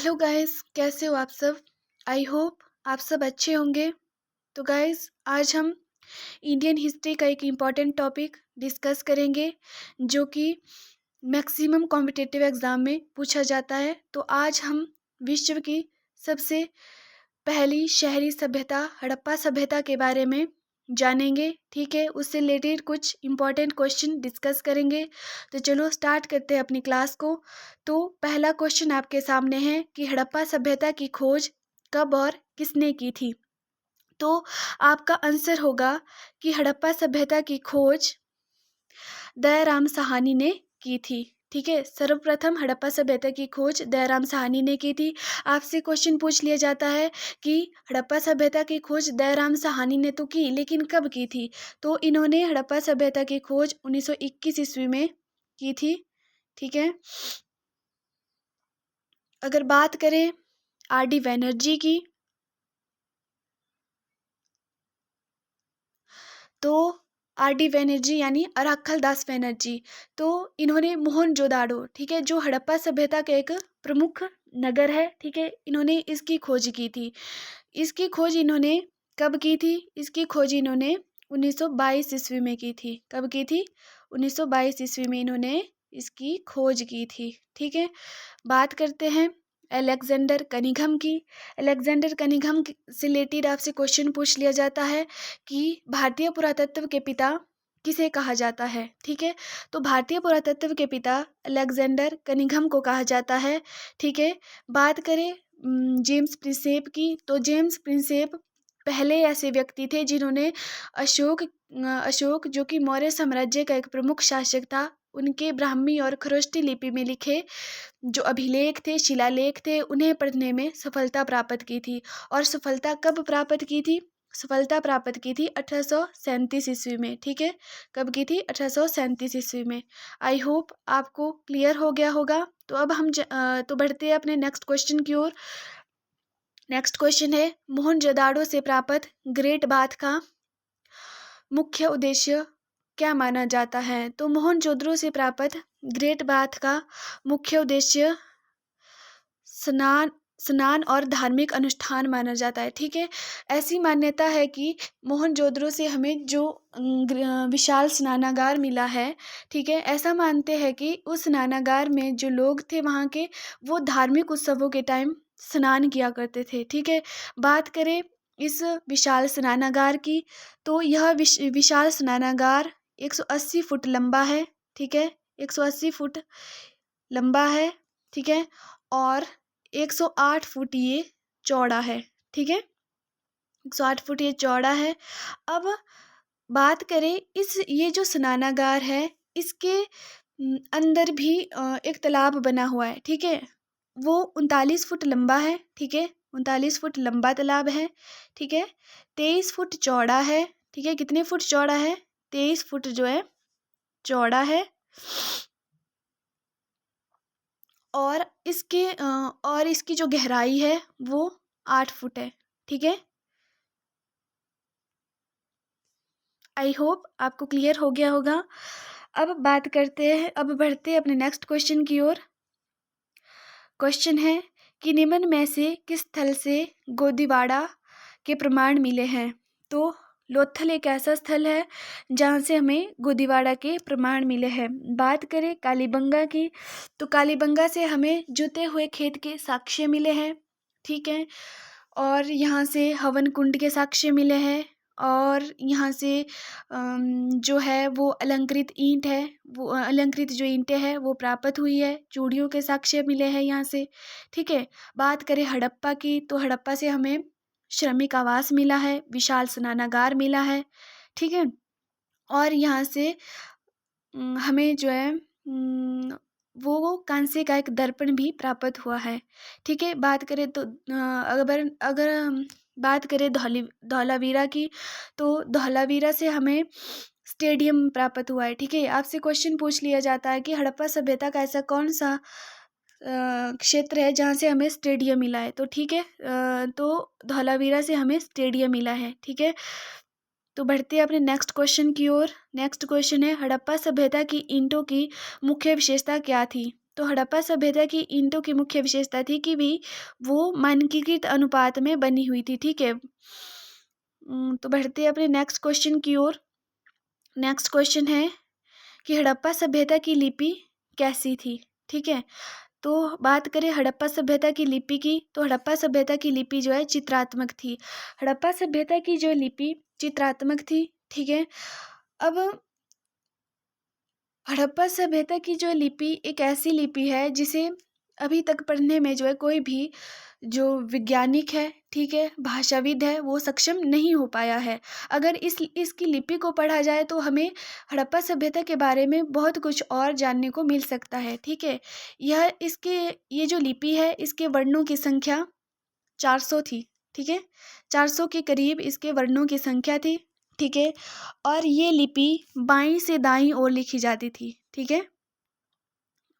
Hello guys, कैसे हो आप सब। आई होप आप सब अच्छे होंगे। तो गाइस, आज हम इंडियन हिस्ट्री का एक इम्पॉर्टेंट टॉपिक डिस्कस करेंगे जो कि मैक्सिमम कॉम्पिटिटिव एग्ज़ाम में पूछा जाता है। तो आज हम विश्व की सबसे पहली शहरी सभ्यता हड़प्पा सभ्यता के बारे में जानेंगे। ठीक है, उससे रिलेटेड कुछ इम्पॉर्टेंट क्वेश्चन डिस्कस करेंगे। तो चलो स्टार्ट करते हैं अपनी क्लास को। तो पहला क्वेश्चन आपके सामने है कि हड़प्पा सभ्यता की खोज कब और किसने की थी। तो आपका आंसर होगा कि हड़प्पा सभ्यता की खोज दयाराम साहनी ने की थी। ठीक है, सर्वप्रथम हड़प्पा सभ्यता की खोज दयाराम साहनी ने की थी। आपसे क्वेश्चन पूछ लिया जाता है कि हड़प्पा सभ्यता की खोज दयाराम साहनी ने तो की, लेकिन कब की थी। तो इन्होंने हड़प्पा सभ्यता की खोज 1921 ईस्वी में की थी। ठीक है, अगर बात करें आर.डी. बैनर्जी की, तो आर.डी. बैनर्जी यानी अराक्खल दास बैनर्जी, तो इन्होंने मोहनजोदाड़ो, ठीक है, जो हड़प्पा सभ्यता का एक प्रमुख नगर है, ठीक है, इन्होंने इसकी खोज की थी। इसकी खोज इन्होंने कब की थी। इसकी खोज इन्होंने 1922 ईस्वी में की थी। कब की थी? 1922 ईस्वी में इन्होंने इसकी खोज की थी। ठीक है, बात करते हैं अलेक्जेंडर कनिंघम की। अलेक्जेंडर कनिंघम से रिलेटेड आपसे क्वेश्चन पूछ लिया जाता है कि भारतीय पुरातत्व के पिता किसे कहा जाता है। ठीक है, तो भारतीय पुरातत्व के पिता अलेक्जेंडर कनिंघम को कहा जाता है। ठीक है, बात करें जेम्स प्रिंसेप की, तो जेम्स प्रिंसेप पहले ऐसे व्यक्ति थे जिन्होंने अशोक जो कि मौर्य साम्राज्य का एक प्रमुख शासक था, उनके ब्राह्मी और खरोष्टी लिपि में लिखे जो अभिलेख थे, शिलालेख थे, उन्हें पढ़ने में सफलता प्राप्त की थी। और सफलता कब प्राप्त की थी? सफलता प्राप्त की थी 1837 ईस्वी में। ठीक है, कब की थी? 1837 ईस्वी में। आई होप आपको क्लियर हो गया होगा। तो अब हम तो बढ़ते हैं अपने नेक्स्ट क्वेश्चन की ओर। नेक्स्ट क्वेश्चन है, मोहनजोदाड़ो से प्राप्त ग्रेट बाथ का मुख्य उद्देश्य क्या माना जाता है। तो मोहनजोदड़ो से प्राप्त ग्रेट बाथ का मुख्य उद्देश्य स्नान स्नान और धार्मिक अनुष्ठान माना जाता है। ठीक है, ऐसी मान्यता है कि मोहनजोदड़ो से हमें जो विशाल स्नानागार मिला है, ठीक है, ऐसा मानते हैं कि उस स्नानागार में जो लोग थे वहाँ के, वो धार्मिक उत्सवों के टाइम स्नान किया करते थे। ठीक है, बात करें इस विशाल स्नानागार की, तो यह विशाल स्नानागार 180 फुट लंबा है। ठीक है, 180 फुट लंबा है। ठीक है, और 108 फुट ये चौड़ा है। ठीक है, 108 फुट ये चौड़ा है। अब बात करें ये जो स्नानागार है, इसके अंदर भी एक तालाब बना हुआ है। ठीक है, वो 39 फुट लंबा है। ठीक है, 39 फुट लंबा तालाब है। ठीक है, 23 फुट चौड़ा है। ठीक है, कितने फुट चौड़ा है? 23 फुट जो है चौड़ा है। और इसकी जो गहराई है वो 8 फुट है। ठीक है, आई होप आपको क्लियर हो गया होगा। अब बढ़ते हैं अपने नेक्स्ट क्वेश्चन की ओर। क्वेश्चन है कि निम्न में से किस स्थल से गोदीवाड़ा के प्रमाण मिले हैं। तो लोथल एक ऐसा स्थल है जहाँ से हमें गोदीवाड़ा के प्रमाण मिले हैं। बात करें कालीबंगा की, तो कालीबंगा से हमें जुते हुए खेत के साक्ष्य मिले हैं। ठीक है, और यहाँ से हवन कुंड के साक्ष्य मिले हैं, और यहाँ से जो है वो अलंकृत ईंट है, वो अलंकृत जो ईंटें हैं वो प्राप्त हुई है। चूड़ियों के साक्ष्य मिले हैं यहाँ से। ठीक है, बात करें हड़प्पा की, तो हड़प्पा से हमें श्रमिक आवास मिला है, विशाल स्नानागार मिला है। ठीक है, और यहाँ से हमें जो है वो कांसे का एक दर्पण भी प्राप्त हुआ है। ठीक है, बात करें तो अगर अगर हम बात करें धौलावीरा की, तो धौलावीरा से हमें स्टेडियम प्राप्त हुआ है। ठीक है, आपसे क्वेश्चन पूछ लिया जाता है कि हड़प्पा सभ्यता का ऐसा कौन सा क्षेत्र है जहाँ से हमें स्टेडियम मिला है। तो ठीक है, तो धौलावीरा से हमें स्टेडियम मिला है। ठीक है, तो बढ़ते हैं अपने नेक्स्ट क्वेश्चन की ओर। नेक्स्ट क्वेश्चन है, हड़प्पा सभ्यता की ईंटों की मुख्य विशेषता क्या थी। तो हड़प्पा सभ्यता की ईंटों की मुख्य विशेषता थी कि भी वो मानकीकृत अनुपात में बनी हुई थी, ठीक है। तो बढ़ते हैं अपने नेक्स्ट क्वेश्चन की ओर। नेक्स्ट क्वेश्चन है कि हड़प्पा सभ्यता की लिपि कैसी थी, ठीक है। तो बात करें हड़प्पा सभ्यता की लिपि की, तो हड़प्पा सभ्यता की लिपि जो है चित्रात्मक थी। हड़प्पा सभ्यता की जो लिपि चित्रात्मक थी, ठीक है। अब हड़प्पा सभ्यता की जो लिपि एक ऐसी लिपि है जिसे अभी तक पढ़ने में जो है कोई भी जो वैज्ञानिक है, ठीक है, भाषाविद है, वो सक्षम नहीं हो पाया है। अगर इसकी लिपि को पढ़ा जाए तो हमें हड़प्पा सभ्यता के बारे में बहुत कुछ और जानने को मिल सकता है, ठीक है। ये जो लिपि है इसके वर्णों की संख्या 400 थी, ठीक है। 400 के करीब इसके वर्णों की संख्या थी, ठीक है। और ये लिपि बाईं से दाईं ओर लिखी जाती थी, ठीक है।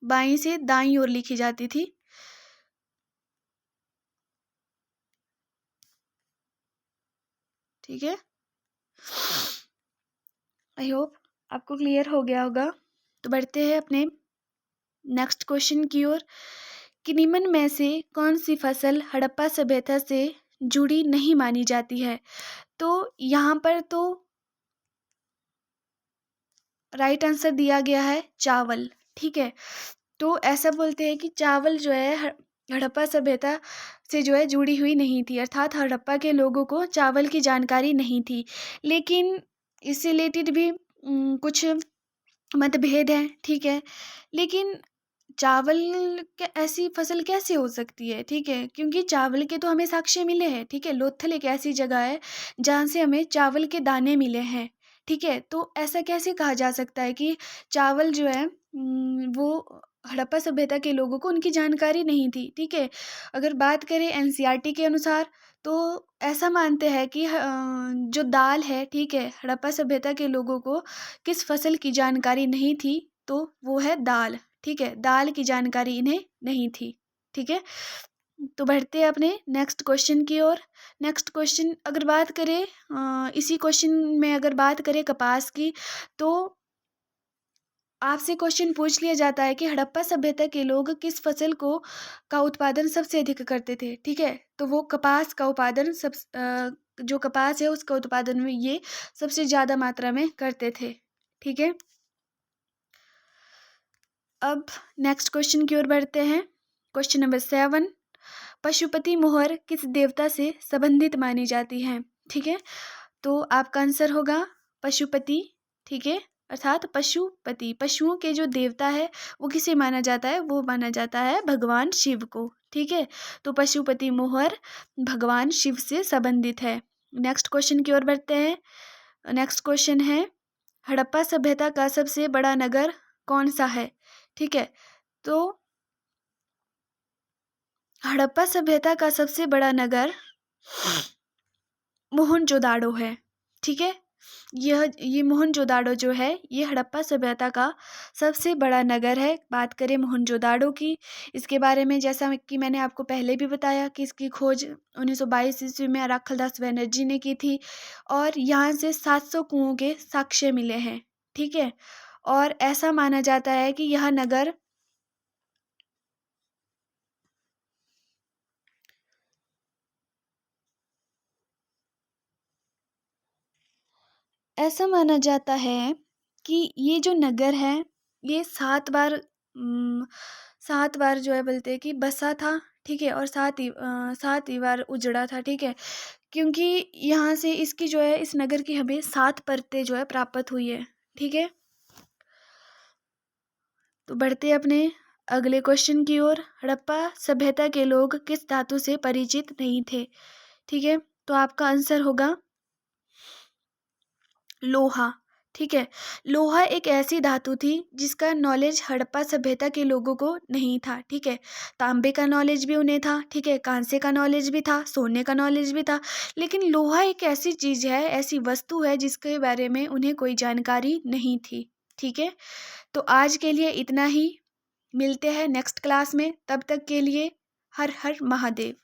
बाईं से दाईं ओर लिखी जाती थी, ठीक है। आई होप आपको क्लियर हो गया होगा। तो बढ़ते हैं अपने नेक्स्ट क्वेश्चन की ओर कि निम्न में से कौन सी फसल हड़प्पा सभ्यता से जुड़ी नहीं मानी जाती है। तो यहाँ पर तो राइट आंसर दिया गया है चावल, ठीक है। तो ऐसा बोलते हैं कि चावल जो है हड़प्पा सभ्यता से जो है जुड़ी हुई नहीं थी, अर्थात हड़प्पा के लोगों को चावल की जानकारी नहीं थी। लेकिन इससे रिलेटेड भी कुछ मतभेद हैं, ठीक है। लेकिन चावल ऐसी फसल कैसे हो सकती है, ठीक है, क्योंकि चावल के तो हमें साक्ष्य मिले हैं, ठीक है। लोथल एक ऐसी जगह है जहाँ से हमें चावल के दाने मिले हैं, ठीक है। तो ऐसा कैसे कहा जा सकता है कि चावल जो है वो हड़प्पा सभ्यता के लोगों को उनकी जानकारी नहीं थी, ठीक है। अगर बात करें एनसीईआरटी के अनुसार तो ऐसा मानते हैं कि जो दाल है, ठीक है, हड़प्पा सभ्यता के लोगों को किस फसल की जानकारी नहीं थी, तो वो है दाल, ठीक है। दाल की जानकारी इन्हें नहीं थी, ठीक है। तो बढ़ते हैं अपने नेक्स्ट क्वेश्चन की ओर। नेक्स्ट क्वेश्चन अगर बात करें इसी क्वेश्चन में अगर बात करें कपास की, तो आपसे क्वेश्चन पूछ लिया जाता है कि हड़प्पा सभ्यता के लोग किस फसल को का उत्पादन सबसे अधिक करते थे, ठीक है। तो वो कपास का उत्पादन जो कपास है उसका उत्पादन में ये सबसे ज़्यादा मात्रा में करते थे, ठीक है। अब नेक्स्ट क्वेश्चन की ओर बढ़ते हैं। क्वेश्चन नंबर 7, पशुपति मोहर किस देवता से संबंधित मानी जाती है, ठीक है। तो आपका आंसर होगा पशुपति, ठीक है, अर्थात पशुपति। पशुओं के जो देवता है वो किसे माना जाता है, वो माना जाता है भगवान शिव को, ठीक है। तो पशुपति मोहर भगवान शिव से संबंधित है। नेक्स्ट क्वेश्चन की ओर बढ़ते हैं। नेक्स्ट क्वेश्चन है हड़प्पा सभ्यता का सबसे बड़ा नगर कौन सा है, ठीक है। तो हड़प्पा सभ्यता का सबसे बड़ा नगर मोहनजोदाड़ो है, ठीक है। ये मोहनजोदाड़ो जो है ये हड़प्पा सभ्यता का सबसे बड़ा नगर है। बात करें मोहनजोदाड़ो की, इसके बारे में जैसा कि मैंने आपको पहले भी बताया कि इसकी खोज 1922 ईस्वी में अराखलदास बनर्जी ने की थी और यहाँ से 700 कुओं के साक्ष्य मिले हैं, ठीक है। और ऐसा माना जाता है कि यह नगर ऐसा माना जाता है कि ये जो नगर है ये 7 बार जो है बोलते हैं कि बसा था, ठीक है। और 7 ही बार उजड़ा था, ठीक है। क्योंकि यहाँ से इसकी जो है इस नगर की हमें 7 परतें जो है प्राप्त हुई है, ठीक है। तो बढ़ते अपने अगले क्वेश्चन की ओर। हड़प्पा सभ्यता के लोग किस धातु से परिचित नहीं थे, ठीक है। तो आपका आंसर होगा लोहा, ठीक है। लोहा एक ऐसी धातु थी जिसका नॉलेज हड़प्पा सभ्यता के लोगों को नहीं था, ठीक है। तांबे का नॉलेज भी उन्हें था, ठीक है, कांसे का नॉलेज भी था, सोने का नॉलेज भी था। लेकिन लोहा एक ऐसी चीज़ है, ऐसी वस्तु है जिसके बारे में उन्हें कोई जानकारी नहीं थी, ठीक है। तो आज के लिए इतना ही, मिलते हैं नेक्स्ट क्लास में, तब तक के लिए हर हर महादेव।